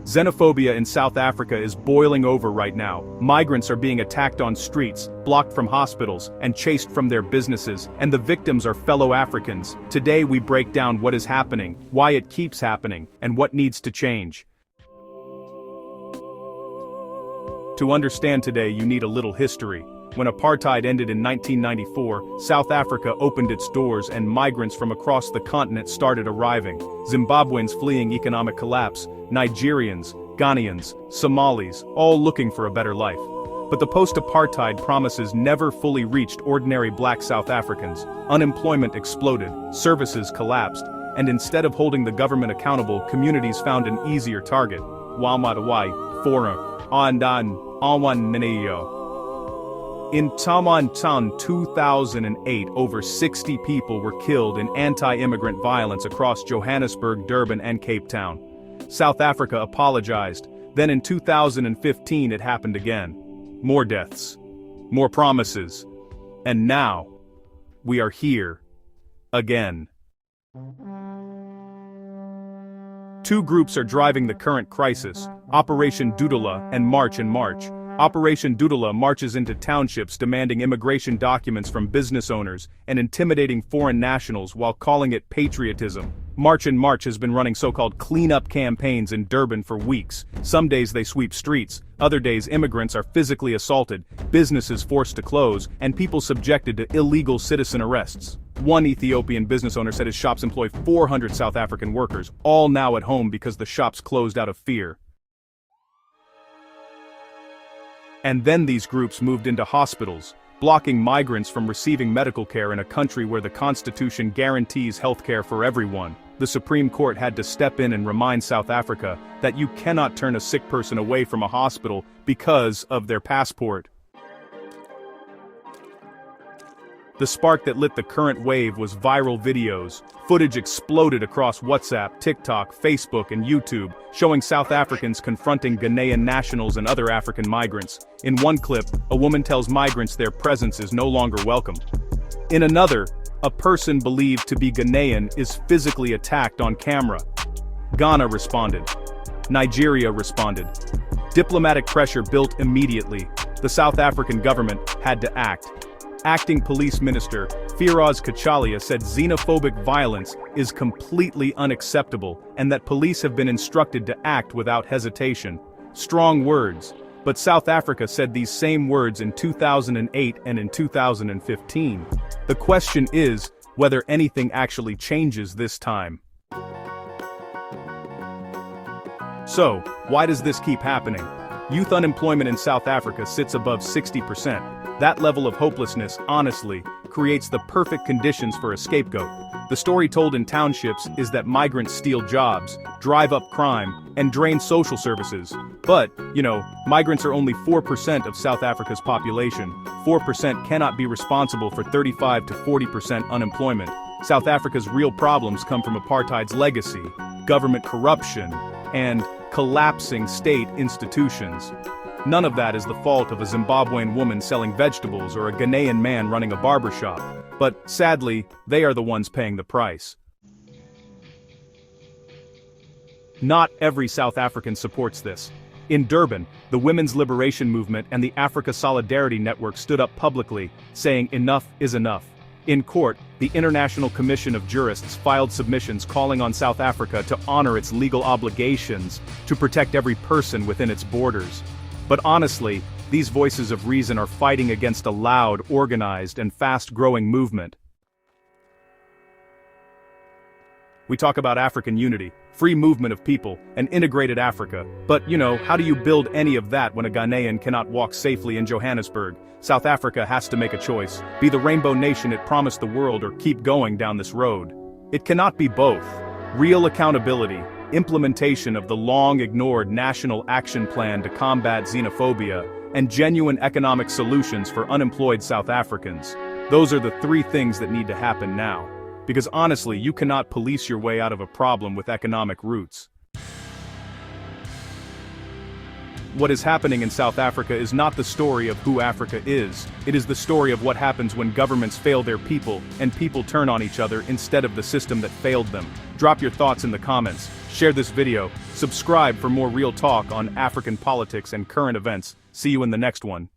Xenophobia in South Africa is boiling over right now. Migrants are being attacked on streets, blocked from hospitals, and chased from their businesses, and the victims are fellow Africans. Today we break down what is happening, why it keeps happening, and what needs to change. To understand today, you need a little history. When apartheid ended in 1994, South Africa opened its doors and migrants from across the continent started arriving. Zimbabweans fleeing economic collapse, Nigerians, Ghanaians, Somalis, all looking for a better life. But the post-apartheid promises never fully reached ordinary black South Africans. Unemployment exploded, services collapsed, and instead of holding the government accountable, communities found an easier target. Walmatawai, foreigner, Andan, Awan Mineo. In Tamantan 2008, over 60 people were killed in anti-immigrant violence across Johannesburg, Durban, and Cape Town. South Africa apologized. Then in 2015 it happened again. More deaths. More promises. And now, we are here. Again. Two groups are driving the current crisis, Operation Dudula and March and March. Operation Dudula marches into townships demanding immigration documents from business owners and intimidating foreign nationals while calling it patriotism. March and March has been running so-called clean-up campaigns in Durban for weeks. Some days they sweep streets, other days immigrants are physically assaulted, businesses forced to close, and people subjected to illegal citizen arrests. One Ethiopian business owner said his shops employ 400 South African workers, all now at home because the shops closed out of fear. And then these groups moved into hospitals, blocking migrants from receiving medical care in a country where the Constitution guarantees health care for everyone. The Supreme Court had to step in and remind South Africa that you cannot turn a sick person away from a hospital because of their passport. The spark that lit the current wave was viral videos. Footage exploded across WhatsApp, TikTok, Facebook, and YouTube, showing South Africans confronting Ghanaian nationals and other African migrants. In one clip, a woman tells migrants their presence is no longer welcome. In another, a person believed to be Ghanaian is physically attacked on camera. Ghana responded. Nigeria responded. Diplomatic pressure built immediately. The South African government had to act. Acting Police Minister Firoz Kachalia said xenophobic violence is completely unacceptable and that police have been instructed to act without hesitation. Strong words, but South Africa said these same words in 2008 and in 2015. The question is whether anything actually changes this time. So, why does this keep happening? Youth unemployment in South Africa sits above 60%. That level of hopelessness, honestly, creates the perfect conditions for a scapegoat. The story told in townships is that migrants steal jobs, drive up crime, and drain social services. But, migrants are only 4% of South Africa's population. 4% cannot be responsible for 35 to 40% unemployment. South Africa's real problems come from apartheid's legacy, government corruption, and collapsing state institutions. None of that is the fault of a Zimbabwean woman selling vegetables or a Ghanaian man running a barbershop. But, sadly, they are the ones paying the price. Not every South African supports this. In Durban, the Women's Liberation Movement and the Africa Solidarity Network stood up publicly, saying enough is enough. In court, the International Commission of Jurists filed submissions calling on South Africa to honor its legal obligations to protect every person within its borders. But honestly, these voices of reason are fighting against a loud, organized, and fast-growing movement. We talk about African unity, free movement of people, and integrated Africa. But, how do you build any of that when a Ghanaian cannot walk safely in Johannesburg? South Africa has to make a choice. Be the rainbow nation it promised the world or keep going down this road. It cannot be both. Real accountability, implementation of the long-ignored National Action Plan to combat xenophobia, and genuine economic solutions for unemployed South Africans. Those are the three things that need to happen now. Because honestly, you cannot police your way out of a problem with economic roots. What is happening in South Africa is not the story of who Africa is. It is the story of what happens when governments fail their people and people turn on each other instead of the system that failed them. Drop your thoughts in the comments. share this video, subscribe for more real talk on African politics and current events. See you in the next one.